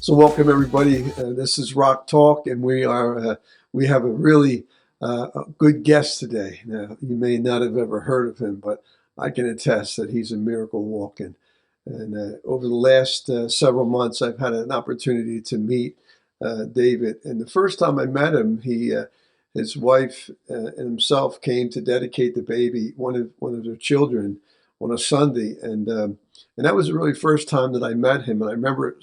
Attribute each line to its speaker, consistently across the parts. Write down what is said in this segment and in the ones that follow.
Speaker 1: So welcome everybody. This is Rock Talk, and we have a really a good guest today. Now, you may not have ever heard of him, but I can attest that he's a miracle walking. And over the last several months, I've had an opportunity to meet David. And the first time I met him, his wife and himself came to dedicate the baby, one of their children, on a Sunday, and that was the really first time that I met him. And I remember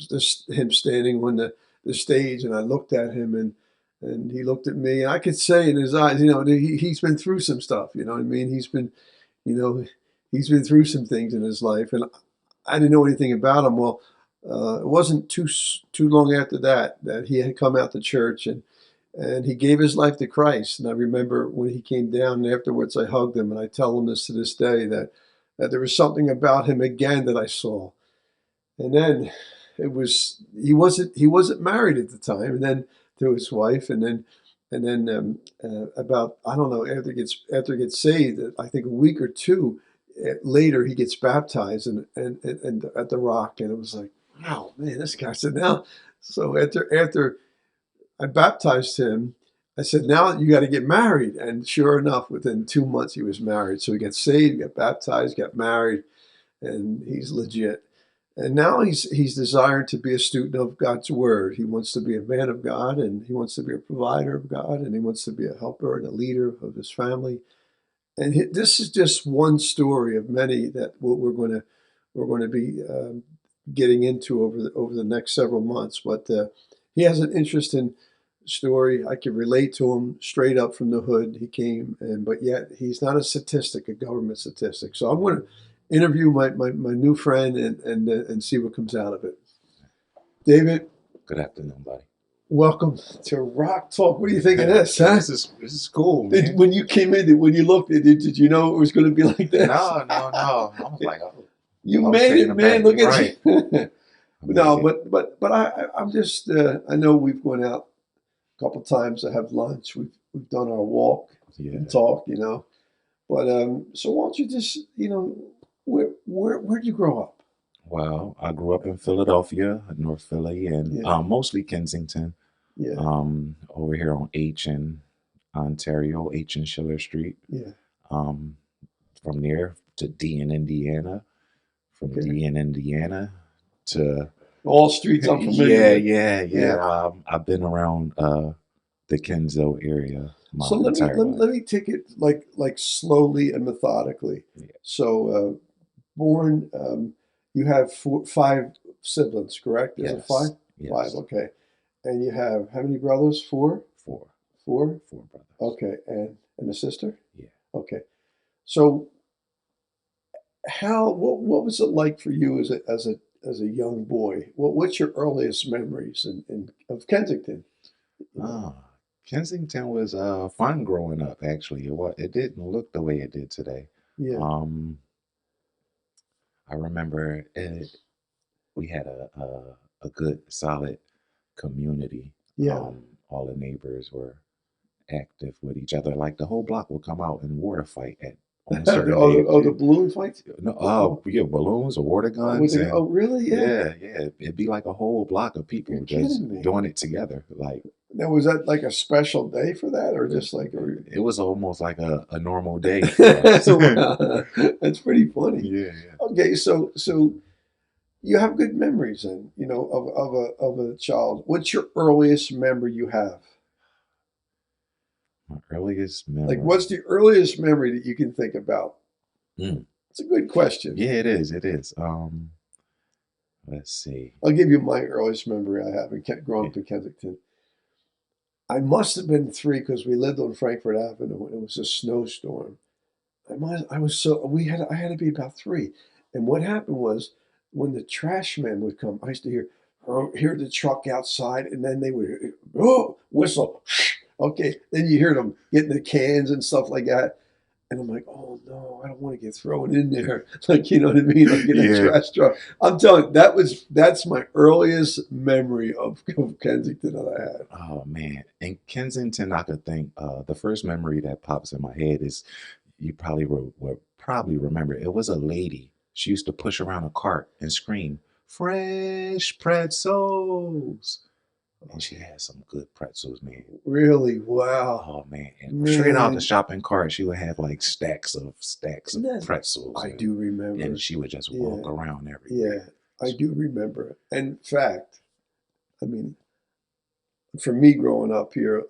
Speaker 1: him standing on the stage, and I looked at him, and he looked at me, and I could say in his eyes, he's been through some stuff. You know what I mean? You know, he's been through some things in his life, and I didn't know anything about him. Well, it wasn't too long after that he had come out to church, and he gave his life to Christ. And I remember when he came down, and afterwards I hugged him, and I tell him this to this day, that there was something about him again that I saw. And then he wasn't married at the time, and then to his wife, and then about, I don't know, after he gets saved, I think a week or two later he gets baptized and at the Rock, and it was like, wow, man, this guy said now. So after I baptized him, I said, now you got to get married. And sure enough, within 2 months, he was married. So he got saved, got baptized, got married, and he's legit. And now he's desired to be a student of God's word. He wants to be a man of God, and he wants to be a provider of God, and he wants to be a helper and a leader of his family. And this is just one story of many that we're going to be getting into over the next several months. But he has an interesting story. I can relate to him straight up from the hood. He came, but yet he's not a statistic, a government statistic. So I'm going to interview my new friend and see what comes out of it. David,
Speaker 2: good afternoon, buddy.
Speaker 1: Welcome to Rock Talk. What do you think of this? Huh?
Speaker 2: This is cool, man.
Speaker 1: When you came in, when you looked, did you know it was going to be like this?
Speaker 2: No. I was like, oh,
Speaker 1: you made it, man. Look at you. No, but I'm just I know we've gone out a couple times to have lunch. We've done our walk and talk, But so why don't you just, where'd you grow up?
Speaker 2: Well, I grew up in Philadelphia, North Philly, and mostly Kensington.
Speaker 1: Yeah.
Speaker 2: Over here on H in Ontario, H in Schiller Street.
Speaker 1: Yeah.
Speaker 2: From there to D in Indiana. From D in Indiana to
Speaker 1: all streets I'm familiar with.
Speaker 2: Yeah. I've been around the Kenzo area.
Speaker 1: So let me take it like slowly and methodically.
Speaker 2: Yeah.
Speaker 1: So born, you have five siblings, correct? Is it five?
Speaker 2: Yes.
Speaker 1: Five, okay. And you have how many brothers? Four?
Speaker 2: Four.
Speaker 1: Four?
Speaker 2: Four brothers.
Speaker 1: Okay. And a sister?
Speaker 2: Yeah.
Speaker 1: Okay. So what was it like for you as a young boy? What's your earliest memories of Kensington?
Speaker 2: Kensington was fun growing up. Actually, it didn't look the way it did today.
Speaker 1: Yeah.
Speaker 2: I remember we had a good solid community.
Speaker 1: Yeah.
Speaker 2: All the neighbors were active with each other. Like the whole block would come out and water fight on certain days.
Speaker 1: The balloon fights?
Speaker 2: No, yeah, balloons or water guns.
Speaker 1: Really? Yeah.
Speaker 2: Yeah. It'd be like a whole block of people just doing it together. Like,
Speaker 1: now, was that like a special day for that, or just like
Speaker 2: it was almost like a normal day.
Speaker 1: That's pretty funny.
Speaker 2: Yeah.
Speaker 1: Okay, so you have good memories, then, of a child. What's your earliest memory you have?
Speaker 2: My earliest memory.
Speaker 1: Like, what's the earliest memory that you can think about? It's a good question.
Speaker 2: Yeah, it is. It is. Let's see.
Speaker 1: I'll give you my earliest memory I have growing up in Kensington. I must have been 3 because we lived on Frankfurt Avenue and it was a snowstorm. I had to be about 3. And what happened was when the trash man would come, I used to hear the truck outside, and then they would whistle. Okay, then you hear them getting the cans and stuff like that. And I'm like, oh no, I don't want to get thrown in there. Like, you know what I mean? Like in a trash truck. I'm telling you, that's my earliest memory of Kensington that I had.
Speaker 2: Oh man. In Kensington, I could think the first memory that pops in my head is, you probably will probably remember, it was a lady. She used to push around a cart and scream, fresh pretzels. And she had some good pretzels, man.
Speaker 1: Really? Wow.
Speaker 2: Oh man. And straight out the
Speaker 1: Man,
Speaker 2: shopping cart, she would have like stacks of
Speaker 1: that's,
Speaker 2: pretzels,
Speaker 1: I do
Speaker 2: and
Speaker 1: remember.
Speaker 2: she would just
Speaker 1: Yeah,
Speaker 2: walk around
Speaker 1: yeah,
Speaker 2: everywhere.
Speaker 1: I do remember. In fact, I mean, for me growing up here,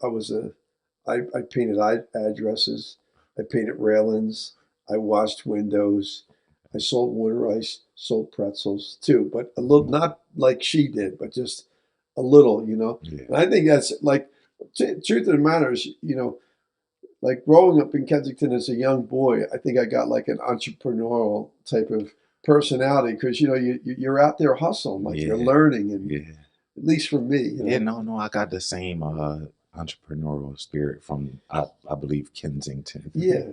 Speaker 1: I painted addresses, I painted railings, I washed windows, I sold water ice, sold pretzels too, but a little, not like she did, but just a little, you know.
Speaker 2: Yeah.
Speaker 1: And I think that's like, truth of the matter is, like growing up in Kensington as a young boy, I think I got like an entrepreneurial type of personality because you're out there hustling, like you're
Speaker 2: Yeah.
Speaker 1: learning, and
Speaker 2: Yeah.
Speaker 1: at least for me,
Speaker 2: Yeah, no, I got the same entrepreneurial spirit from I believe Kensington.
Speaker 1: Yeah.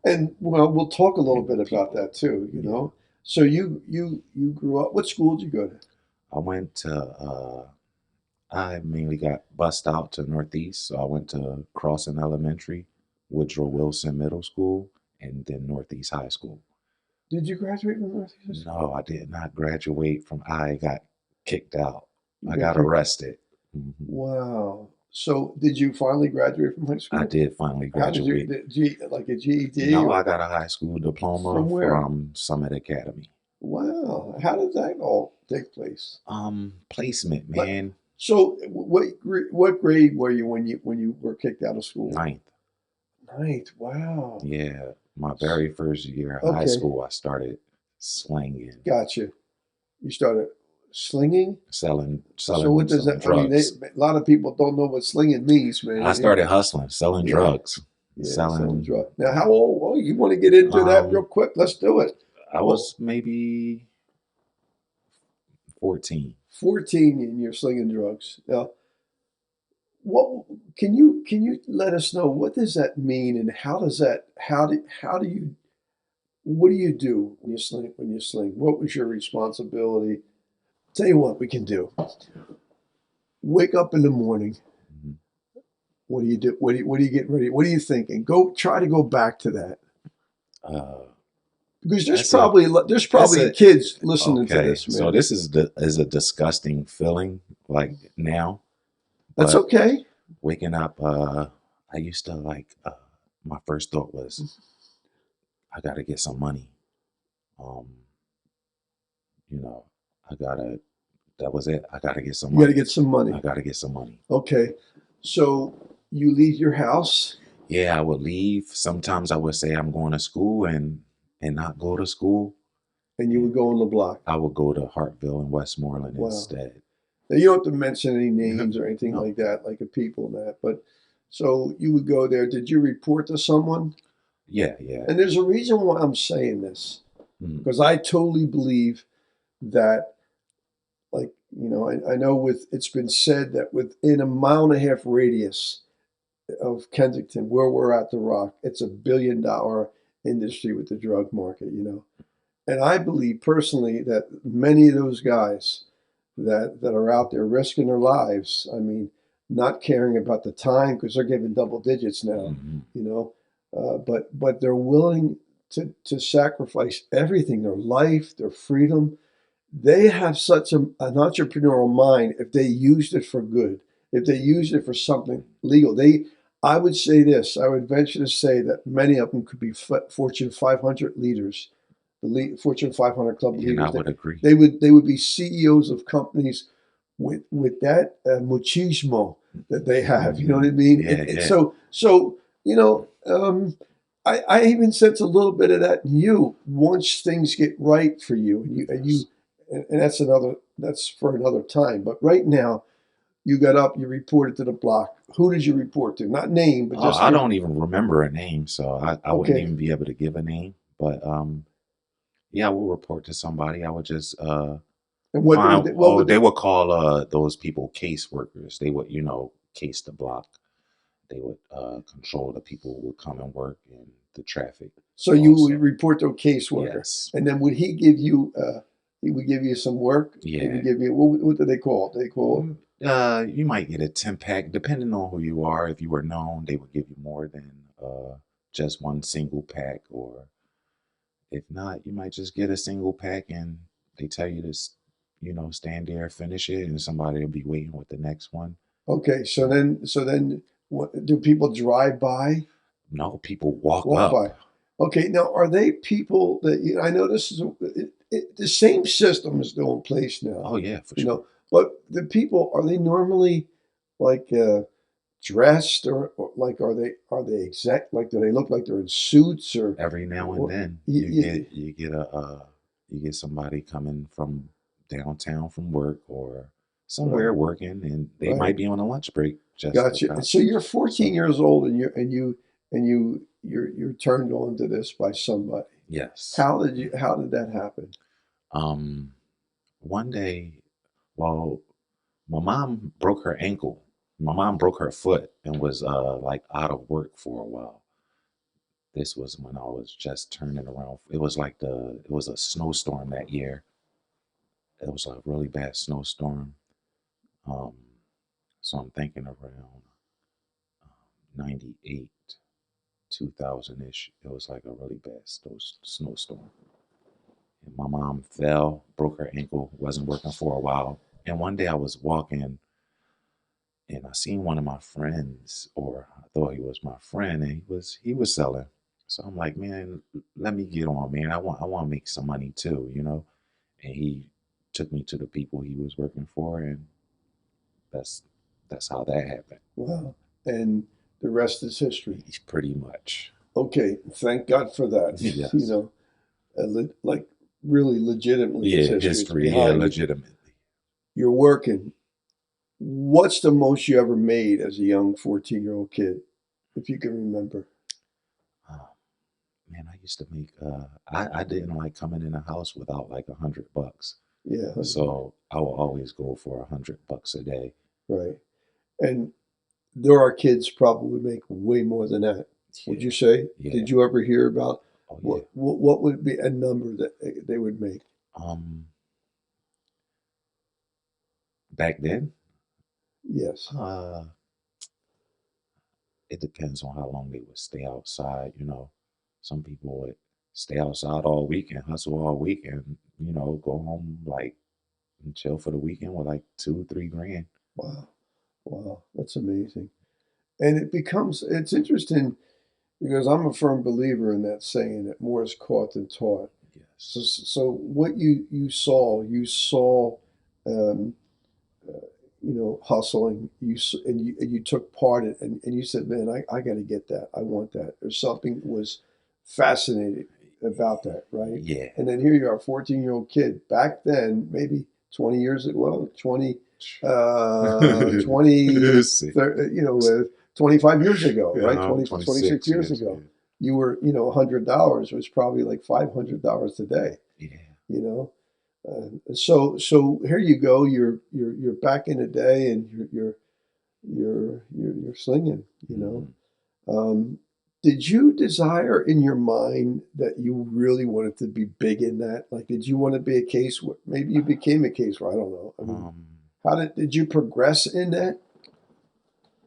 Speaker 1: And well, we'll talk a little
Speaker 2: And the
Speaker 1: bit about
Speaker 2: people.
Speaker 1: that too, you
Speaker 2: Yeah.
Speaker 1: know. So you grew up. What school did you go to?
Speaker 2: I went to I mainly got bussed out to Northeast, so I went to Crossing Elementary, Woodrow Wilson Middle School, and then Northeast High School.
Speaker 1: Did you graduate from Northeast?
Speaker 2: No, I did not graduate from I got kicked out.
Speaker 1: You
Speaker 2: I
Speaker 1: got
Speaker 2: got
Speaker 1: kicked.
Speaker 2: arrested.
Speaker 1: Wow. So did you finally graduate from high
Speaker 2: I
Speaker 1: school?
Speaker 2: did finally
Speaker 1: How did you
Speaker 2: graduate.
Speaker 1: like a GED
Speaker 2: No, I
Speaker 1: or
Speaker 2: got a high school diploma
Speaker 1: from where?
Speaker 2: from Summit Academy.
Speaker 1: Wow. How did that all take place?
Speaker 2: Placement,
Speaker 1: Like,
Speaker 2: man.
Speaker 1: so what grade were you when you were kicked out of school?
Speaker 2: Ninth.
Speaker 1: Ninth. Wow.
Speaker 2: Yeah, my very first year of high
Speaker 1: Okay.
Speaker 2: school, I started slinging,
Speaker 1: Gotcha. You started slinging. So what does
Speaker 2: selling
Speaker 1: that? I mean,
Speaker 2: drugs.
Speaker 1: a lot of people don't know what slinging means,
Speaker 2: I
Speaker 1: man.
Speaker 2: started hustling, selling
Speaker 1: Yeah,
Speaker 2: drugs,
Speaker 1: yeah, selling
Speaker 2: selling.
Speaker 1: drugs. Now, how old? Oh, you want to get into that real
Speaker 2: Um,
Speaker 1: quick? Let's do it.
Speaker 2: I
Speaker 1: Well,
Speaker 2: was maybe 14.
Speaker 1: 14 and you're slinging drugs. Now, what can you let us know what does that mean and how do you what do you do when you sling? What was your responsibility? Tell you what we can do. Wake up in the morning.
Speaker 2: Mhm.
Speaker 1: What do you do? What do you get ready? What are you thinking? Go try to go back to that
Speaker 2: Uh,
Speaker 1: because there's
Speaker 2: that's a
Speaker 1: probably there's
Speaker 2: that's
Speaker 1: probably
Speaker 2: a
Speaker 1: kids listening to
Speaker 2: okay.
Speaker 1: this,
Speaker 2: So
Speaker 1: man.
Speaker 2: this is a disgusting feeling like now,
Speaker 1: That's
Speaker 2: but
Speaker 1: okay.
Speaker 2: waking up, I used to like my first thought was I gotta get some money. Um, you know, I gotta that was it. I gotta get some
Speaker 1: You got to
Speaker 2: money.
Speaker 1: get some
Speaker 2: I
Speaker 1: money.
Speaker 2: gotta get some money.
Speaker 1: Okay, so you leave your house
Speaker 2: Yeah, I would leave. Sometimes I would say I'm going to school and not go to school.
Speaker 1: and you
Speaker 2: And
Speaker 1: would go on the block.
Speaker 2: I would go to Hartville and Westmoreland
Speaker 1: Wow.
Speaker 2: instead.
Speaker 1: Now you don't have to mention any names or anything
Speaker 2: No.
Speaker 1: like that, like of people and that. But so you would go there. Did you report to someone?
Speaker 2: Yeah, yeah.
Speaker 1: And there's a reason why I'm saying this
Speaker 2: Mm,
Speaker 1: because I totally believe that, like, I know it's been said that within a mile and a half radius of Kensington, where we're at the Rock, it's $1 billion industry with the drug market. And I believe personally that many of those guys that are out there risking their lives, I mean, not caring about the time because they're giving double digits now,
Speaker 2: mhm.
Speaker 1: you know, but they're willing to sacrifice everything, their life, their freedom. They have such an entrepreneurial mind if they used it for good, if they used it for something legal. I would say this, I would venture to say that many of them could be Fortune 500 leaders, Fortune 500 club
Speaker 2: And I
Speaker 1: leaders. They,
Speaker 2: would agree.
Speaker 1: they would they would be CEOs of companies with that machismo that they have. You know what I mean?
Speaker 2: Yeah, yeah.
Speaker 1: So I even sense a little bit of that in you once things get right for you,
Speaker 2: Yes.
Speaker 1: and that's for another time. But right now, you got up, you reported to the block. Who did you report to? Not name, but
Speaker 2: Oh,
Speaker 1: just
Speaker 2: I
Speaker 1: your
Speaker 2: don't even remember a name, so I wouldn't
Speaker 1: okay.
Speaker 2: even be able to give a name. But yeah, I will report to somebody. I would just
Speaker 1: And
Speaker 2: find
Speaker 1: what would
Speaker 2: they
Speaker 1: they?
Speaker 2: would call those people caseworkers. They would, case the block. They would control the people who would come and work in the traffic
Speaker 1: So you would
Speaker 2: also.
Speaker 1: report to a caseworker,
Speaker 2: Yes.
Speaker 1: and then would he give you? He would give you some work. He would
Speaker 2: Yeah.
Speaker 1: give you what do they call it? They call
Speaker 2: You might get a 10 pack, depending on who you are. If you were known, they would give you more than just one single pack, or if not, you might just get a single pack and they tell you to stand there, finish it, and somebody will be waiting with the next one.
Speaker 1: Okay, so then, what, do people drive by,
Speaker 2: No, people walk
Speaker 1: walk
Speaker 2: up.
Speaker 1: by? Okay, now are they people that I know this is the same system is still in place now,
Speaker 2: Oh yeah, for
Speaker 1: you
Speaker 2: sure.
Speaker 1: know, but the people are they normally like dressed or like are they exact like do they look like they're in suits or
Speaker 2: Every now and
Speaker 1: what?
Speaker 2: then you
Speaker 1: You,
Speaker 2: get you get a you get somebody coming from downtown from work or
Speaker 1: right,
Speaker 2: somewhere working, and they
Speaker 1: right.
Speaker 2: might be on a lunch break just to
Speaker 1: Gotcha. And
Speaker 2: come.
Speaker 1: so you're 14
Speaker 2: So
Speaker 1: years old and you're turned on to this by somebody.
Speaker 2: yes.
Speaker 1: How did that happen?
Speaker 2: Um, One day, well, my mom broke her ankle. My mom broke her foot and was like out of work for a while. This was when I was just turning around. It was a snowstorm that year. It was a really bad snowstorm. Um, so I'm thinking around 98, 2000-ish. It was like a really bad snowstorm. And my mom fell, broke her ankle, wasn't working for a while. And one day I was walking and I seen one of my friends, or I thought he was my friend, and he was selling. So I'm like, man, let me get on, man. I want to make some money too, And he took me to the people he was working for, and that's that's how that happened.
Speaker 1: Wow. And the rest is history.
Speaker 2: He's pretty much.
Speaker 1: Okay, thank God for that. You
Speaker 2: Yes.
Speaker 1: know, like really legitimately it's
Speaker 2: Yeah,
Speaker 1: history. It's
Speaker 2: history. Yeah,
Speaker 1: behind you.
Speaker 2: legitimately.
Speaker 1: You're working. What's the most you ever made as a young 14-year-old kid, if you can remember?
Speaker 2: Oh, man, I used to make. I didn't like coming in the house without like $100.
Speaker 1: Yeah,
Speaker 2: So I will always go for $100 a day.
Speaker 1: right. And there are kids probably make way more than that. Would
Speaker 2: Yeah,
Speaker 1: you say?
Speaker 2: yeah.
Speaker 1: Did you ever hear about
Speaker 2: Oh yeah.
Speaker 1: what would be a number that they would make?
Speaker 2: Um, Back then,
Speaker 1: Yes.
Speaker 2: uh, it depends on how long they would stay outside. Some people would stay outside all week and hustle all week, and go home like and chill for the weekend with like 2, 3 grand.
Speaker 1: Wow. Wow. That's amazing. And it's interesting because I'm a firm believer in that saying that more is caught than taught. So,
Speaker 2: Yes.
Speaker 1: so what you saw, um, hustling. And you took part in, and you said, "Man, I got to get that. I want that." There's something that was fascinating about that, right?
Speaker 2: Yeah.
Speaker 1: And then here you are, a 14-year-old kid. Back then, maybe 20 years ago, well, 20,
Speaker 2: See.
Speaker 1: 25 years ago, right?
Speaker 2: Yeah,
Speaker 1: 20, 26
Speaker 2: 26
Speaker 1: years
Speaker 2: years. Yeah.
Speaker 1: ago, you were, $100 was probably like $500 today,
Speaker 2: Yeah.
Speaker 1: you know? So here you go. You're back in the day, and you're slinging.
Speaker 2: Hmm.
Speaker 1: Um, did you desire in your mind that you really wanted to be big in that? Like, did you want to be a case? Maybe you became a case where I don't know. I mean,
Speaker 2: Um,
Speaker 1: how did you progress in that?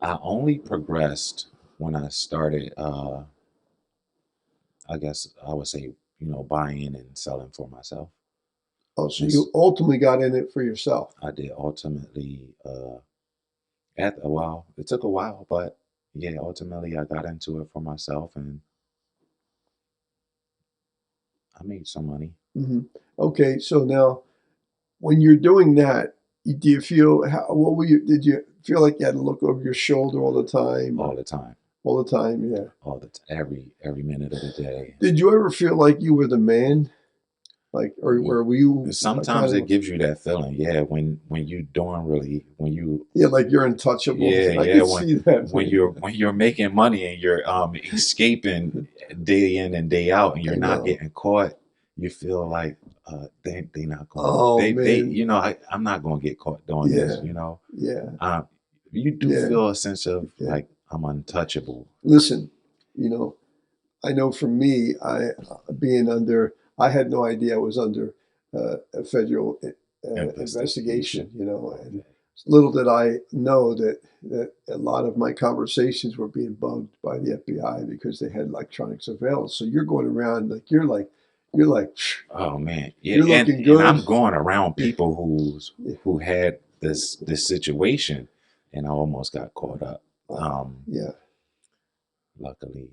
Speaker 2: I only progressed when I started. I guess I would say, buying and selling for myself.
Speaker 1: Oh, so
Speaker 2: Just
Speaker 1: you ultimately got in it for yourself.
Speaker 2: I did ultimately. At a while, it took a while, but yeah, ultimately I got into it for myself, and I made some money
Speaker 1: Hmm. Okay, so now when you're doing that, do you feel what were you? Did you feel like you had to look over your shoulder all the time, or
Speaker 2: all the time,
Speaker 1: all the time? Yeah.
Speaker 2: every minute of the day.
Speaker 1: Did you ever feel like you were the man? Like, or
Speaker 2: Ye-
Speaker 1: were you kind
Speaker 2: Sometimes it
Speaker 1: of,
Speaker 2: gives you that feeling, yeah, when you doing really,
Speaker 1: yeah, like you're untouchable?
Speaker 2: yeah,
Speaker 1: I
Speaker 2: yeah,
Speaker 1: could see that.
Speaker 2: when you're making money and you're escaping day in and day out, and
Speaker 1: I
Speaker 2: you're not
Speaker 1: know.
Speaker 2: getting caught, you feel like they not going,
Speaker 1: Oh
Speaker 2: they
Speaker 1: man.
Speaker 2: I'm not gonna get caught doing this,
Speaker 1: Yeah. Yeah.
Speaker 2: uh, you do
Speaker 1: Yeah.
Speaker 2: feel a sense of
Speaker 1: Yeah.
Speaker 2: like I'm untouchable.
Speaker 1: Listen, you know, I know for me, I had no idea I was under a federal
Speaker 2: Investigation.
Speaker 1: investigation, and
Speaker 2: Okay.
Speaker 1: little did I know that a lot of my conversations were being bugged by the FBI because they had electronic surveillance. So you're going around like You're like,
Speaker 2: Oh man, yeah,
Speaker 1: you're
Speaker 2: and
Speaker 1: looking
Speaker 2: and
Speaker 1: good.
Speaker 2: I'm going around
Speaker 1: Yeah,
Speaker 2: people
Speaker 1: yeah.
Speaker 2: who had this situation, and I almost got caught up.
Speaker 1: Yeah.
Speaker 2: Luckily,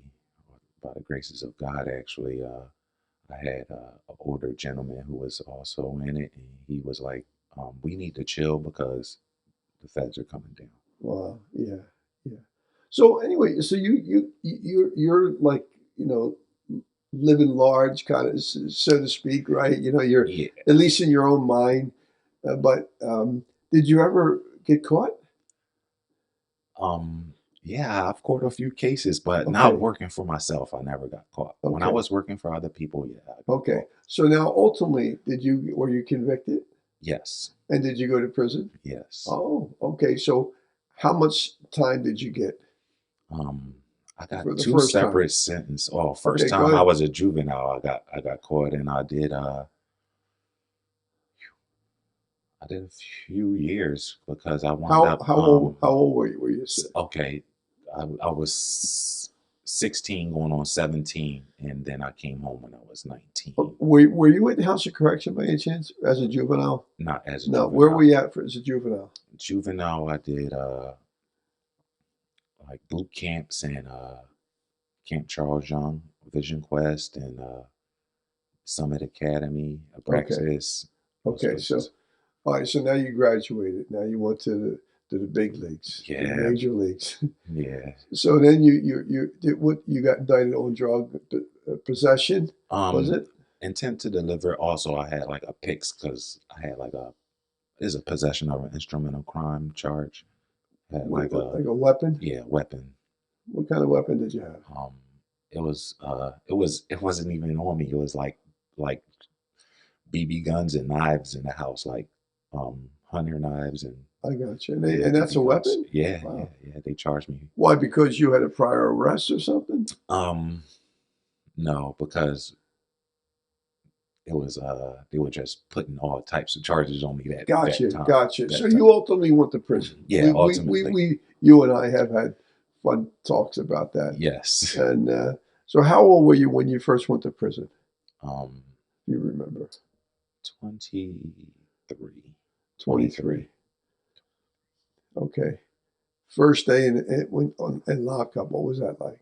Speaker 2: by the graces of God, actually, I had an older gentleman who was also in it, and he was like, "We need to chill because the feds are coming down."
Speaker 1: Wow. Yeah. Yeah. So anyway, so you're like, you know, living large, kind of, so to speak, right? You're
Speaker 2: Yeah,
Speaker 1: at least in your own mind. But did you ever get caught?
Speaker 2: yeah, I've caught a few cases, but not
Speaker 1: Okay.
Speaker 2: working for myself. I never got caught. When I
Speaker 1: Okay.
Speaker 2: was working for other people, yeah, I got
Speaker 1: Okay.
Speaker 2: caught.
Speaker 1: So now, ultimately, were you convicted,
Speaker 2: Yes,
Speaker 1: and did you go to prison?
Speaker 2: yes.
Speaker 1: Oh, okay. So how much time did you get
Speaker 2: Um, I got
Speaker 1: for the
Speaker 2: two
Speaker 1: first time?
Speaker 2: separate sentences. Oh, first
Speaker 1: Okay, go
Speaker 2: time I
Speaker 1: ahead.
Speaker 2: was a juvenile, I got caught, and I did a few years because I wound up
Speaker 1: How old were you? Were you said?
Speaker 2: okay. I was 16 going on 17, and then I came home when I was 19.
Speaker 1: Were you in House of Correction by any chance as a juvenile?
Speaker 2: Not as a
Speaker 1: No. Where were
Speaker 2: juvenile.
Speaker 1: you at as a juvenile?
Speaker 2: Juvenile, I did like boot camps and Camp Charles Young, Vision Quest, and Summit Academy,
Speaker 1: Okay.
Speaker 2: Abraxas, those
Speaker 1: Okay. So
Speaker 2: places.
Speaker 1: all right. So now you graduated. Now you went to the big leagues, the
Speaker 2: Yeah,
Speaker 1: major leagues.
Speaker 2: yeah.
Speaker 1: So then you did what? You got indicted on drug possession, was
Speaker 2: Um,
Speaker 1: it?
Speaker 2: Intent to deliver. Also, I had like a PIX because I had like a is a possession of an instrumental crime charge. Had like a
Speaker 1: Like a weapon?
Speaker 2: yeah weapon.
Speaker 1: What kind of weapon did you have?
Speaker 2: Um, it wasn't even on me. It was like BB guns and knives in the house, like hunter knives and
Speaker 1: I got you.
Speaker 2: yeah
Speaker 1: And that's
Speaker 2: BB
Speaker 1: a
Speaker 2: guns.
Speaker 1: weapon?
Speaker 2: Yeah, yeah,
Speaker 1: Wow.
Speaker 2: yeah. They charged me.
Speaker 1: Why? Because you had a prior arrest or something?
Speaker 2: Um, no, because it was they were just putting all types of charges on me that
Speaker 1: Gotcha,
Speaker 2: time.
Speaker 1: gotcha. So
Speaker 2: That time.
Speaker 1: you ultimately went to prison.
Speaker 2: Yeah, ultimately.
Speaker 1: You and I have had fun talks about that.
Speaker 2: Yes.
Speaker 1: And so, how old were you when you first went to prison?
Speaker 2: Um,
Speaker 1: Do you remember?
Speaker 2: 23. 23.
Speaker 1: 23. Okay. First day in lockup. What was that like?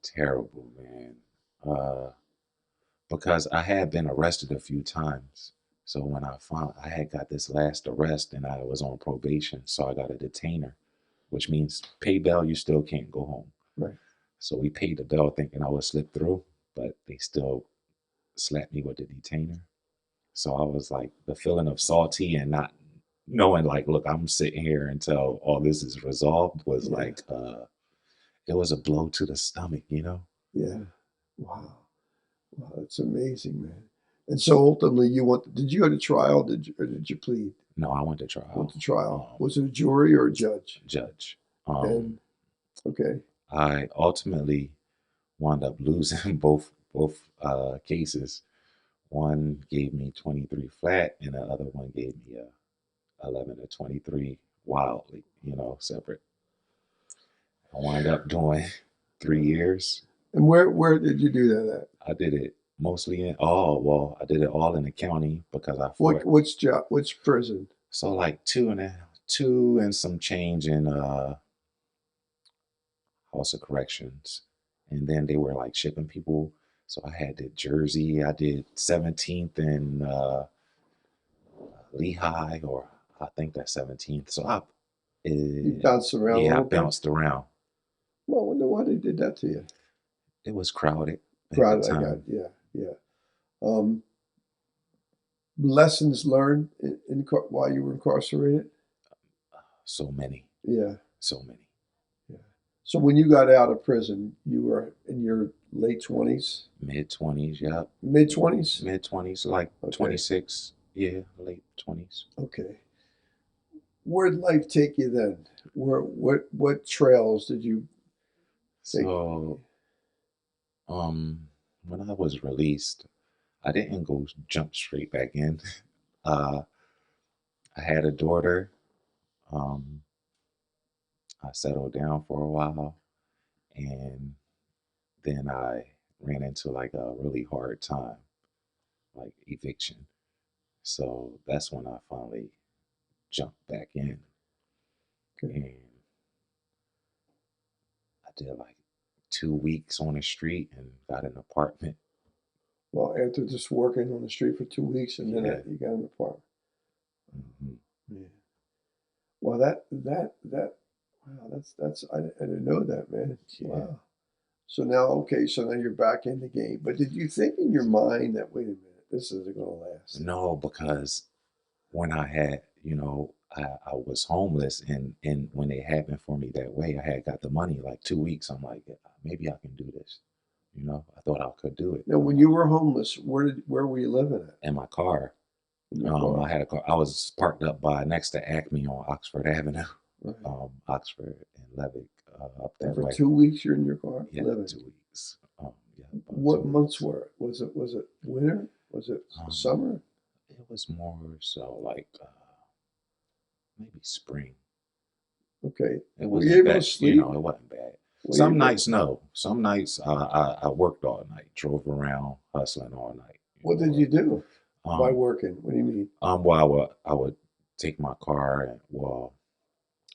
Speaker 2: Terrible, man. Uh, because I had been arrested a few times. So when I had got this last arrest and I was on probation, so I got a detainer, which means pay bail, you still can't go home.
Speaker 1: Right.
Speaker 2: So we paid the bill thinking I would slip through, but they still slapped me with the detainer. So I was like the feeling of salty and not knowing like, look, I'm sitting here until all this is resolved was
Speaker 1: Yeah.
Speaker 2: like it was a blow to the stomach, you know?
Speaker 1: Yeah. Wow. Wow. That's amazing, man. And so ultimately, did you go to trial? Or did you plead?
Speaker 2: No, I went to
Speaker 1: Went
Speaker 2: trial.
Speaker 1: to trial.
Speaker 2: Um
Speaker 1: Was it a jury or a judge?
Speaker 2: Judge. Um
Speaker 1: And okay.
Speaker 2: I ultimately wound up losing both cases. One gave me 23 flat and the other one gave me a 11 to 23 wildly, separate. I wound up doing 3 years.
Speaker 1: And where did you do that at?
Speaker 2: I did it mostly in all, well, I did it all in the county because I fought.
Speaker 1: Which job? Which prison?
Speaker 2: So like two and some change in House of Corrections. And then they were like shipping people. So I had did Jersey, I did 17th and Lehigh, or I think that's 17th. So
Speaker 1: You bounced around a
Speaker 2: yeah, I
Speaker 1: little bit.
Speaker 2: bounced around.
Speaker 1: Well, I wonder why they did that to you.
Speaker 2: It was crowded at the
Speaker 1: Crowded, I got.
Speaker 2: time.
Speaker 1: Yeah, yeah. Um, Lessons learned while you were incarcerated.
Speaker 2: So many,
Speaker 1: Yeah,
Speaker 2: so many.
Speaker 1: yeah. So when you got out of prison, you were in your late 20s,
Speaker 2: Mid 20s, yep.
Speaker 1: mid 20s.
Speaker 2: Mid 20s, like
Speaker 1: Okay,
Speaker 2: 26, yeah, late 20s.
Speaker 1: okay. Where'd life take you then? What trails did you take?
Speaker 2: So, when I was released, I didn't go jump straight back in. Uh, I had a daughter. Um, I settled down for a while, and then I ran into like a really hard time, like eviction. So that's when I finally jumped back in,
Speaker 1: Okay.
Speaker 2: and I did like 2 weeks on the street and got an apartment.
Speaker 1: Well, after just working on the street for 2 weeks, and then
Speaker 2: Yeah.
Speaker 1: you got an apartment.
Speaker 2: Hmm.
Speaker 1: Yeah. Well, that. Wow, that's I didn't know that, man.
Speaker 2: Yeah.
Speaker 1: Wow. So now, okay, so now you're back in the game. But did you think in your mind that, wait a minute, this isn't going to last?
Speaker 2: No, because when I had, I was homeless, and when it happened for me that way, I had got the money like 2 weeks. I'm like, "Yeah, maybe I can do this. I thought I could do it.
Speaker 1: Now, when you were homeless, where were you living at?
Speaker 2: In my car,
Speaker 1: In your car,
Speaker 2: I had a car. I was parked up by next to Acme on Oxford Avenue,
Speaker 1: right?
Speaker 2: Oxford and Levick, up
Speaker 1: And
Speaker 2: that
Speaker 1: for
Speaker 2: way.
Speaker 1: 2 weeks, you're in your car
Speaker 2: Yeah,
Speaker 1: living.
Speaker 2: 2 weeks. Yeah, about two
Speaker 1: What months
Speaker 2: weeks.
Speaker 1: were it? Was it winter? Was it
Speaker 2: Um,
Speaker 1: summer?
Speaker 2: it was more so like maybe spring.
Speaker 1: Okay.
Speaker 2: It
Speaker 1: Were you
Speaker 2: wasn't
Speaker 1: able to
Speaker 2: bad,
Speaker 1: sleep?
Speaker 2: it wasn't bad.
Speaker 1: Were you
Speaker 2: Some
Speaker 1: able?
Speaker 2: nights, no. Some nights I worked all night, drove around, hustling all night.
Speaker 1: What did you do by
Speaker 2: Um,
Speaker 1: working? What do you mean?
Speaker 2: well, I would take my car and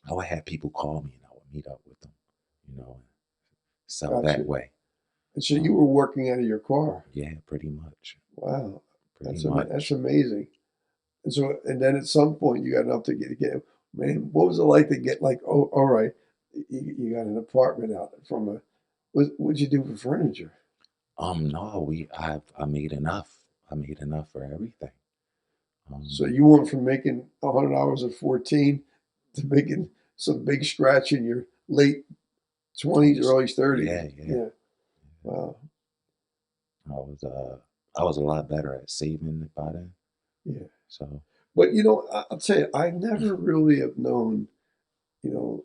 Speaker 2: I would have people call me and I would meet up with them, and sell that
Speaker 1: Gotcha.
Speaker 2: way.
Speaker 1: And so you
Speaker 2: Um,
Speaker 1: were working out of your car.
Speaker 2: yeah, pretty much,
Speaker 1: Wow,
Speaker 2: pretty
Speaker 1: that's
Speaker 2: much.
Speaker 1: amazing. And so, and then at some point, you got enough to get. Man, what was it like to get like? Oh, all right, you got an apartment out from a. What'd you do for furniture?
Speaker 2: No, I made enough. I made enough for everything.
Speaker 1: So
Speaker 2: Um,
Speaker 1: you went from making $100 at 14 to making some big scratch in your late 20s,
Speaker 2: 20s.
Speaker 1: early 30s.
Speaker 2: Yeah, yeah.
Speaker 1: Yeah. Wow.
Speaker 2: I was I was a lot better at saving by then.
Speaker 1: Yeah.
Speaker 2: So
Speaker 1: But I'll tell you, I never really have known, you know,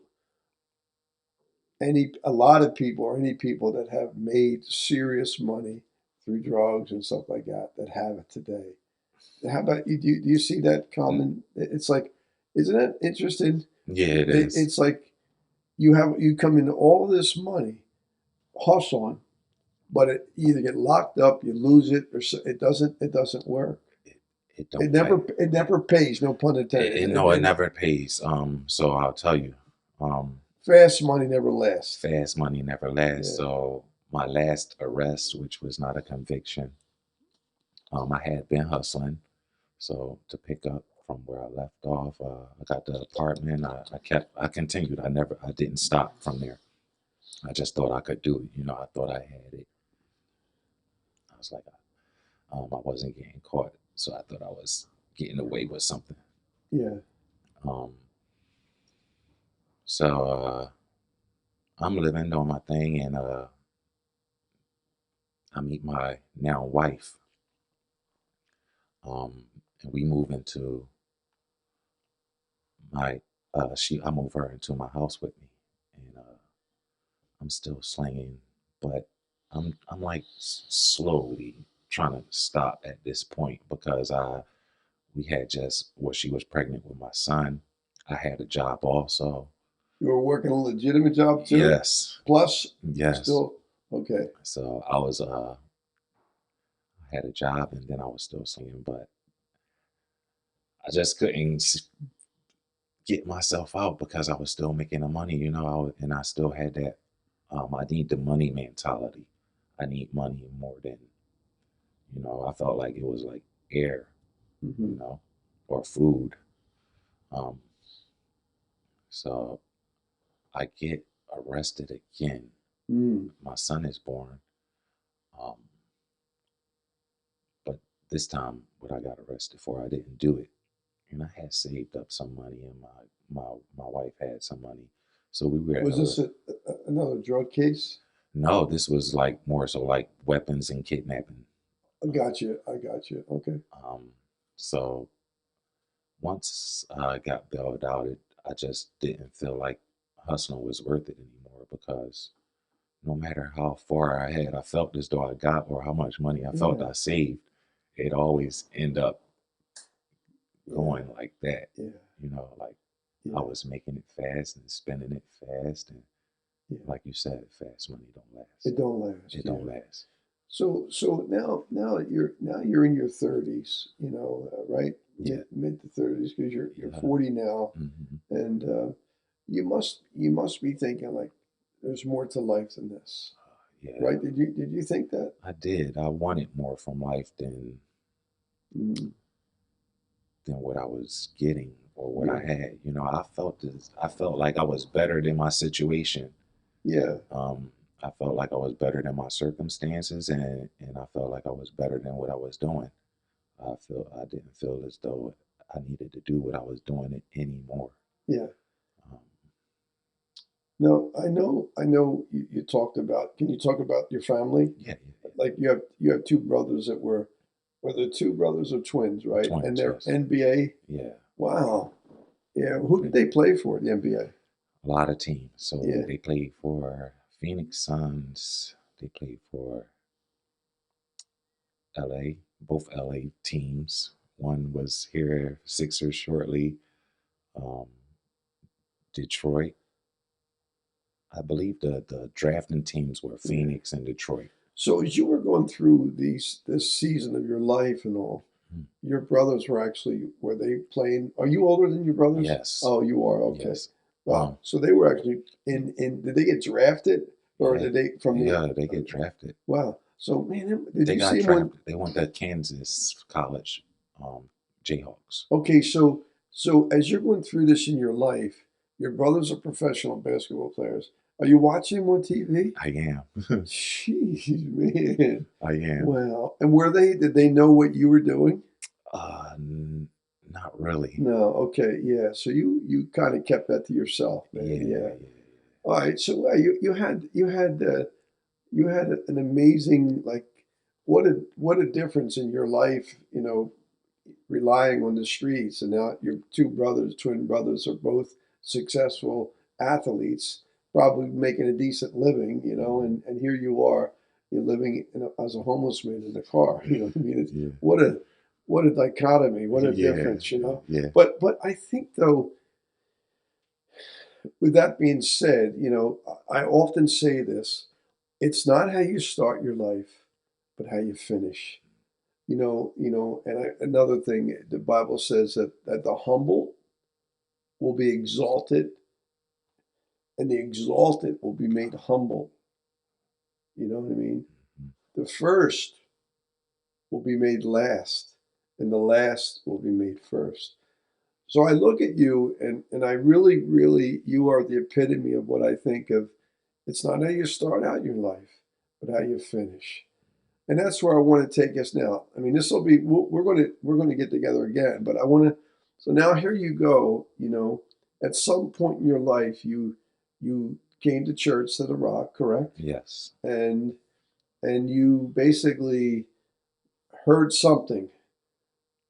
Speaker 1: a lot of people or any people that have made serious money through drugs and stuff like that that have it today. How about you? Do you see that
Speaker 2: mm,
Speaker 1: common? It's like, isn't it interesting?
Speaker 2: yeah, it is.
Speaker 1: It's like you come into all this money hustling, but it you either get locked up, you lose it, or it doesn't work.
Speaker 2: It, it
Speaker 1: It
Speaker 2: don't
Speaker 1: never
Speaker 2: pay.
Speaker 1: it never pays. No pun intended.
Speaker 2: No, it never pays. So I'll tell you, um,
Speaker 1: Fast money never lasts.
Speaker 2: fast money never lasts.
Speaker 1: Yeah.
Speaker 2: So my last arrest, which was not a conviction, I had been hustling. So to pick up from where I left off, I got the apartment. I continued. I didn't stop from there. I just thought I could do it. I thought I had it. I was like, I wasn't getting caught, so I thought I was getting away with something.
Speaker 1: Yeah.
Speaker 2: Um, so I'm living on my thing, and I meet my now wife, and we move into my I move her into my house with me, and I'm still slinging, but I'm like slowly trying to stop at this point because we had just well, she was pregnant with my son. I had a job also.
Speaker 1: You were working a legitimate job too,
Speaker 2: Yes,
Speaker 1: plus
Speaker 2: yes.
Speaker 1: still okay.
Speaker 2: So I had a job and then I was still singing, but I just couldn't get myself out because I was still making the money, and I still had that. I need the money mentality. I need money more than, I felt like it was like air,
Speaker 1: Hmm.
Speaker 2: you know, or food. Um, so I get arrested again.
Speaker 1: Mm.
Speaker 2: My son is born. Um, but this time, what I got arrested for, I didn't do it. And I had saved up some money, and my wife had some money, so we were.
Speaker 1: Was this another drug case?
Speaker 2: No, this was like more so like weapons and kidnapping.
Speaker 1: I got you. I got you. Okay.
Speaker 2: Um, so once I got bailed out, I just didn't feel like hustling was worth it anymore because no matter how far I felt as though I got or how much money I felt
Speaker 1: Yeah.
Speaker 2: I saved, it always end up
Speaker 1: Yeah.
Speaker 2: going like that.
Speaker 1: Yeah.
Speaker 2: Like I
Speaker 1: Yeah.
Speaker 2: was making it fast and spending it fast, and
Speaker 1: Yeah.
Speaker 2: like you said, fast money don't last.
Speaker 1: It don't last.
Speaker 2: It
Speaker 1: Yeah.
Speaker 2: don't last.
Speaker 1: So now you're in your 30s, right?
Speaker 2: Yeah,
Speaker 1: Mid to 30s because you're
Speaker 2: yeah,
Speaker 1: 40 now,
Speaker 2: hmm
Speaker 1: and you must be thinking like there's more to life than this,
Speaker 2: yeah.
Speaker 1: right? Did you think that?
Speaker 2: I did. I wanted more from life
Speaker 1: Mm,
Speaker 2: than what I was getting or what I
Speaker 1: yeah,
Speaker 2: had. I felt like I was better than my situation.
Speaker 1: yeah,
Speaker 2: Um, I felt like I was better than my circumstances, and I felt like I was better than what I was doing. I didn't feel as though I needed to do what I was doing it anymore.
Speaker 1: yeah.
Speaker 2: Um,
Speaker 1: No, I know. You talked about. Can you talk about your family?
Speaker 2: yeah, yeah,
Speaker 1: Like you have two brothers that were the two brothers or twins,
Speaker 2: yeah.
Speaker 1: right? And
Speaker 2: Twins,
Speaker 1: they're
Speaker 2: yes,
Speaker 1: NBA.
Speaker 2: yeah.
Speaker 1: Wow. Yeah. Who did
Speaker 2: Been
Speaker 1: they play for, the NBA?
Speaker 2: a lot of teams. So
Speaker 1: Yeah.
Speaker 2: they played for Phoenix Suns. They played for LA, both LA teams. One was here, Sixers shortly. Um, Detroit. I believe the drafting teams were
Speaker 1: Yeah.
Speaker 2: Phoenix and Detroit.
Speaker 1: So as you were going through this season of your life and all,
Speaker 2: Mm.
Speaker 1: your brothers were they playing? Are you older than your brothers?
Speaker 2: Yes,
Speaker 1: Oh, you are. Okay.
Speaker 2: yes.
Speaker 1: Wow. So they were actually did they get drafted or
Speaker 2: Yeah,
Speaker 1: did they from the
Speaker 2: yeah, they get drafted.
Speaker 1: wow. So man, did
Speaker 2: They
Speaker 1: you
Speaker 2: got
Speaker 1: see him when
Speaker 2: drafted. They went to Kansas College, Jayhawks.
Speaker 1: okay, so as you're going through this in your life, your brothers are professional basketball players. Are you watching them on TV?
Speaker 2: I am.
Speaker 1: Jeez, man.
Speaker 2: I am.
Speaker 1: Wow. And did they know what you were doing?
Speaker 2: Not really.
Speaker 1: No, okay, yeah. So you kind of kept that to yourself, man.
Speaker 2: Yeah,
Speaker 1: Yeah.
Speaker 2: yeah,
Speaker 1: All right. So you had an amazing like what a difference in your life, relying on the streets, and now your twin brothers, are both successful athletes, probably making a decent living,
Speaker 2: hmm
Speaker 1: and here you are, you're living as a homeless man in a car. You know what I mean?
Speaker 2: yeah,
Speaker 1: What a dichotomy, what a
Speaker 2: yeah,
Speaker 1: difference.
Speaker 2: yeah.
Speaker 1: But I think though, with that being said, I often say this: it's not how you start your life, but how you finish. Another thing, the Bible says that the humble will be exalted, and the exalted will be made humble. You know what I mean?
Speaker 2: Mhm.
Speaker 1: The first will be made last, and the last will be made first. So I look at you, and I really, really, you are the epitome of what I think of. It's not how you start out your life, but how you finish. And that's where I want to take us now. I mean, this will be we're going to get together again, but I want to. So now here you go. At some point in your life, you came to church to the Rock, correct?
Speaker 2: Yes,
Speaker 1: And you basically heard something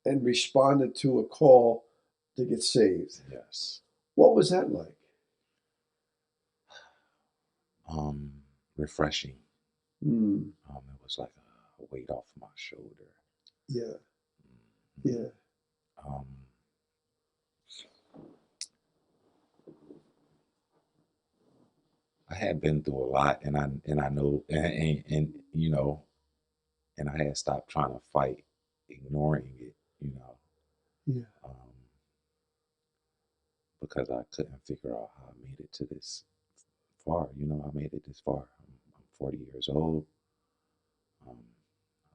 Speaker 1: and responded to a call to get saved.
Speaker 2: yes.
Speaker 1: What was that like?
Speaker 2: Refreshing.
Speaker 1: Hmm.
Speaker 2: It was like a weight off my shoulder.
Speaker 1: Yeah.
Speaker 2: Mhm.
Speaker 1: Yeah.
Speaker 2: Um, I had been through a lot, and I know, and and I had stopped trying to fight, ignoring it,
Speaker 1: Yeah.
Speaker 2: um, because I couldn't figure out how I made it to this far. I made it this far. I'm 40 years old. Um,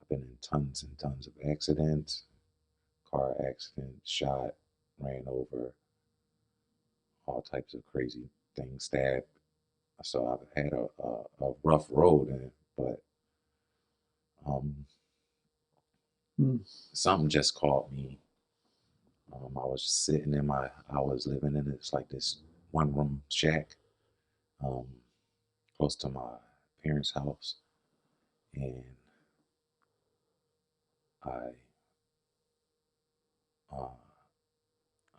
Speaker 2: I've been in tons and tons of accidents, car accidents, shot, ran over, all types of crazy things, stabbed. So I've had a rough road, but um,
Speaker 1: Hmm.
Speaker 2: something just caught me. I was just sitting I was living in this one room shack, um, close to my parents' house, and I, uh,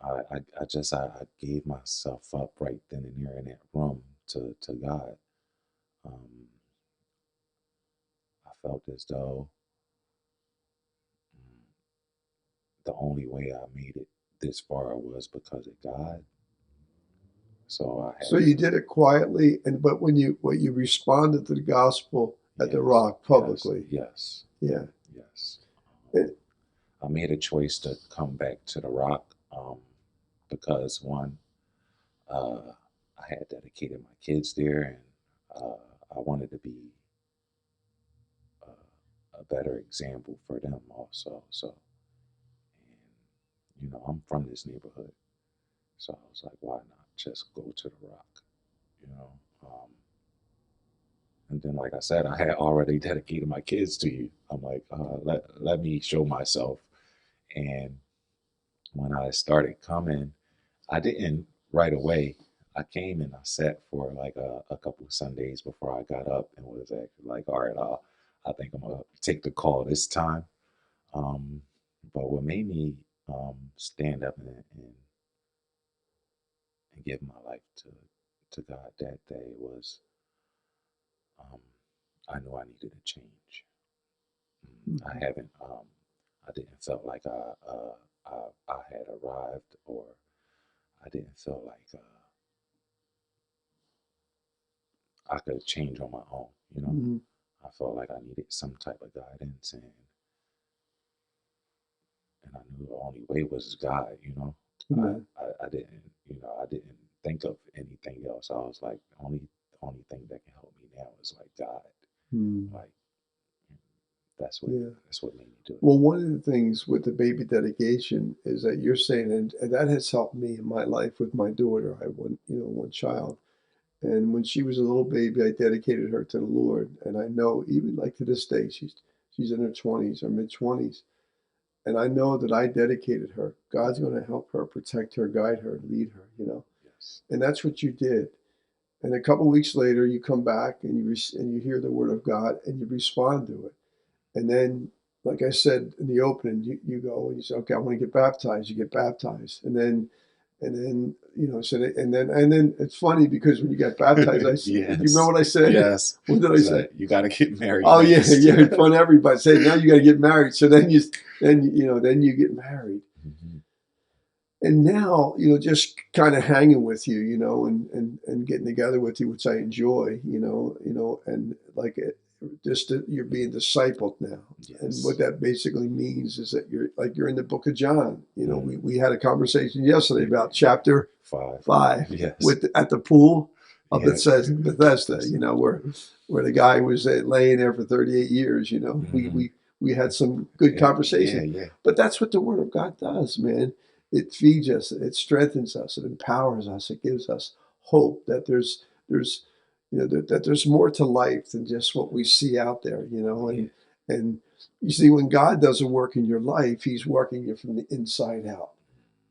Speaker 2: I gave myself up right then and there in that room to God. Um, I felt as though mm, the only way I made it this far was because of God. So I
Speaker 1: So
Speaker 2: had
Speaker 1: you did it quietly, but when you responded to the gospel, at the
Speaker 2: Yes,
Speaker 1: Rock
Speaker 2: yes,
Speaker 1: publicly.
Speaker 2: yes,
Speaker 1: Yeah.
Speaker 2: yes.
Speaker 1: And,
Speaker 2: I made a choice to come back to the Rock because one, uh, I had dedicated my kids there, and I wanted to be a better example for them also. So, and I'm from this neighborhood, so I was like, why not just go to the Rock? You know, and then, like I said, I had already dedicated my kids to you. I'm like, let me show myself. And when I started coming, I didn't right away. I came and I sat for like a couple of Sundays before I got up and was actually like, all right, I think I'm gonna take the call this time. Um, but what made me stand up and give my life to God that day was um, I knew I needed a change. I haven't. I didn't feel like I had arrived, or I didn't feel like I could change on my own.
Speaker 1: mhm.
Speaker 2: I felt like I needed some type of guidance, and I knew the only way was God. I,
Speaker 1: Amen.
Speaker 2: I didn't I didn't think of anything else. I was like, the only thing that can help me now is like God.
Speaker 1: Mm.
Speaker 2: Like that's what
Speaker 1: Yeah.
Speaker 2: that's what made me do it.
Speaker 1: Well, one of the things with the baby dedication is that you're saying, and that has helped me in my life with my daughter. I have one child. And when she was a little baby, I dedicated her to the Lord. And I know even like to this day, she's in her 20s or mid 20s. And I know that I dedicated her. God's going to help her, protect her, guide her, lead her.
Speaker 2: Yes.
Speaker 1: And that's what you did. And a couple of weeks later, you come back and you hear the word of God and you respond to it. And then, like I said in the opening, you go and you say, okay, I want to get baptized. You get baptized. And then so and then it's funny because when you got baptized, do you remember
Speaker 2: Yes.
Speaker 1: what I said?
Speaker 2: Yes.
Speaker 1: What did I
Speaker 2: It's
Speaker 1: say?
Speaker 2: like you got to get married
Speaker 1: Oh yeah,
Speaker 2: next.
Speaker 1: yeah, in front of everybody. Say now you got to get married. So then you get married,
Speaker 2: Mhm.
Speaker 1: and now just kind of hanging with you, and getting together with you, which I enjoy, and like just that you're being discipled now. And what
Speaker 2: Yes.
Speaker 1: that basically means is that you're in the book of John. We
Speaker 2: Mm.
Speaker 1: we had a conversation yesterday about chapter
Speaker 2: Five.
Speaker 1: 5
Speaker 2: Yes.
Speaker 1: with at the pool of
Speaker 2: Yeah.
Speaker 1: Bethesda,
Speaker 2: That's.
Speaker 1: where the guy was laying there for 38 years. We
Speaker 2: Hmm.
Speaker 1: we we had some good
Speaker 2: Yeah. Yeah.
Speaker 1: conversation,
Speaker 2: Yeah.
Speaker 1: but that's what the Word of God does, man. It feeds us, it strengthens us, it empowers us, it gives us hope that there's that there's more to life than just what we see out there,
Speaker 2: Yeah.
Speaker 1: and you see when God does a work in your life, He's working you from the inside out.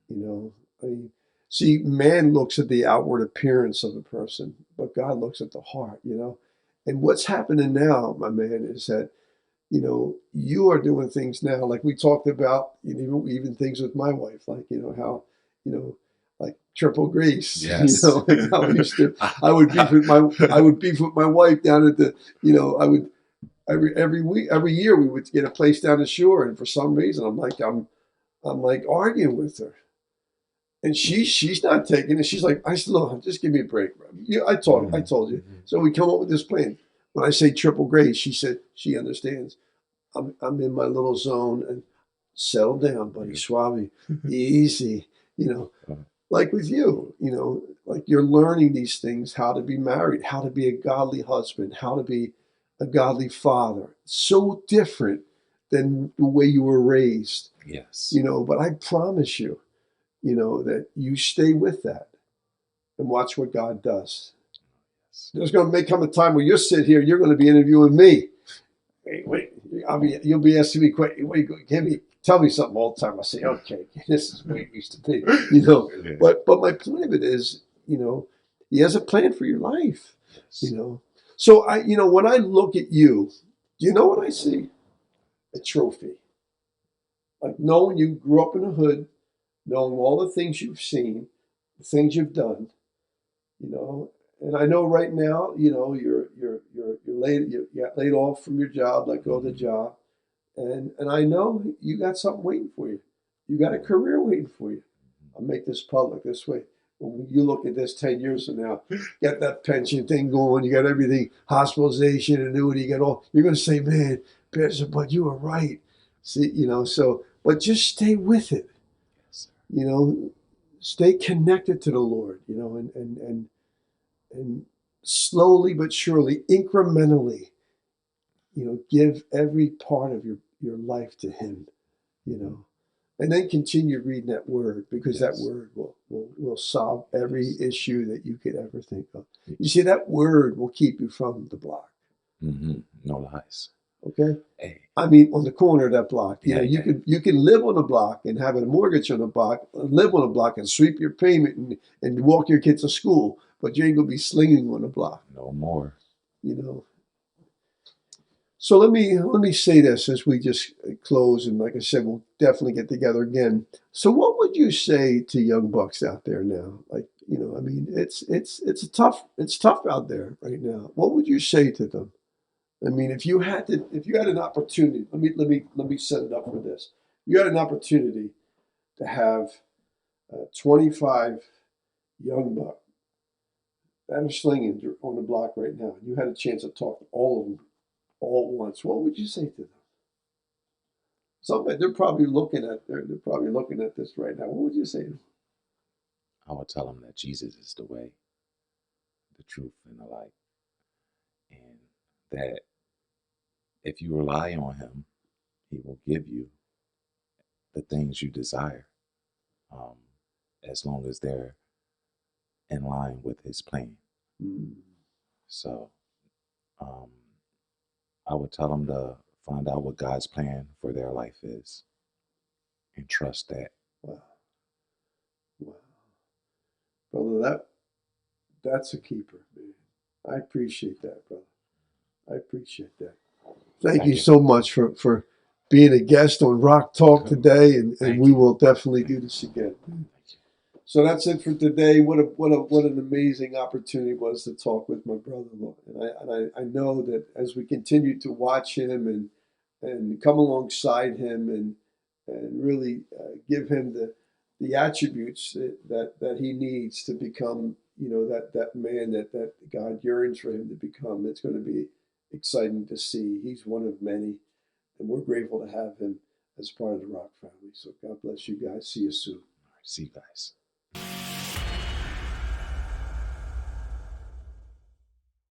Speaker 1: You know, I mean, see, man looks at the outward appearance of a person, but God looks at the heart. And what's happening now, my man, is that you are doing things now, like we talked about, even things with my wife, like how, you know, like triple grace,
Speaker 2: Yes.
Speaker 1: like how I used to, I would beef with my wife down at I would every week, every year we would get a place down the shore, and for some reason, I'm like arguing with her. And she's not taking it. She's like, I said, look, just give me a break, bro. I
Speaker 2: Mhm.
Speaker 1: told you.
Speaker 2: Mhm.
Speaker 1: So we come up with this plan. When I say triple grace, she said she understands. I'm in my little zone and settle down, buddy,
Speaker 2: Yeah.
Speaker 1: suave, easy. You know,
Speaker 2: Uh,
Speaker 1: like with you, like you're learning these things, how to be married, how to be a godly husband, how to be a godly father. So different than the way you were raised,
Speaker 2: yes.
Speaker 1: but I promise you, that you stay with that and watch what God does.
Speaker 2: Yes.
Speaker 1: There's going to come a time where you'll sit here, you're going to be interviewing me. Hey, wait, you'll be asking me, wait, tell me something all the time. I say, okay, this is the way it used to be.
Speaker 2: Yeah.
Speaker 1: But my point of it is, He has a plan for your life, you
Speaker 2: Yes.
Speaker 1: know. So when I look at you, do you know what I see? A trophy. Like knowing you grew up in the hood, knowing all the things you've seen, the things you've done, you know. And I know right now, you're laid, you got laid off from your job, let go of the
Speaker 2: Mhm.
Speaker 1: job, and I know you got something waiting for you. You got a career waiting for you. I'll make this public this way. when you look at this 10 years from now, get that pension thing going, you got everything, hospitalization, annuity, you got all, you're going to say, man, Pastor, but you were right. See, so, but just stay with it,
Speaker 2: Yes, sir.
Speaker 1: stay connected to the Lord, and slowly but surely, incrementally, give every part of your life to Him, you know, and then continue reading that word because that
Speaker 2: Yes.
Speaker 1: word will solve every
Speaker 2: Yes.
Speaker 1: issue that you could ever think of. You see, that word will keep you from the block.
Speaker 2: Mm-hmm. No lies.
Speaker 1: Okay.
Speaker 2: Hey.
Speaker 1: I mean, on the corner of that block,
Speaker 2: Yeah, yeah.
Speaker 1: you can live on a block and have a mortgage on a block, live on a block and sweep your payment and walk your kids to school, but you ain't gonna be slinging on a block,
Speaker 2: No more.
Speaker 1: you know. So let me say this as we just close, and like I said, we'll definitely get together again. So, what would you say to young bucks out there now? Like, I mean, it's tough out there right now. What would you say to them? I mean, if you had an opportunity, let me set it up for this. You had an opportunity to have 25 young bucks that are slinging on the block right now. You had a chance to talk to all of them all at once. What would you say to them? Somebody they're probably looking at this right now. What would you say to them?
Speaker 2: I would tell them that Jesus is the way, the truth, and the light. And that if you rely on Him, He will give you the things you desire, um, as long as they're in line with His plan.
Speaker 1: Hmm.
Speaker 2: So um, I would tell them to find out what God's plan for their life is and trust that.
Speaker 1: Wow, wow, brother, that's a keeper, man. I appreciate that, brother. I appreciate that. Thank you
Speaker 2: Thank you.
Speaker 1: so much for being a guest on Rock Talk
Speaker 2: Cool.
Speaker 1: today, and
Speaker 2: Thank
Speaker 1: we
Speaker 2: you.
Speaker 1: will definitely
Speaker 2: Thank
Speaker 1: do
Speaker 2: you.
Speaker 1: this again.
Speaker 2: Thank you.
Speaker 1: So that's it for today. What an amazing opportunity it was to talk with my brother-in-law, and I know that as we continue to watch him and come alongside him and really give him the attributes that he needs to become, that man that God yearns for him to become. It's going to be exciting to see. He's one of many, and we're grateful to have him as part of the Rock family. So God bless you guys. See you soon.
Speaker 2: All right, see you guys.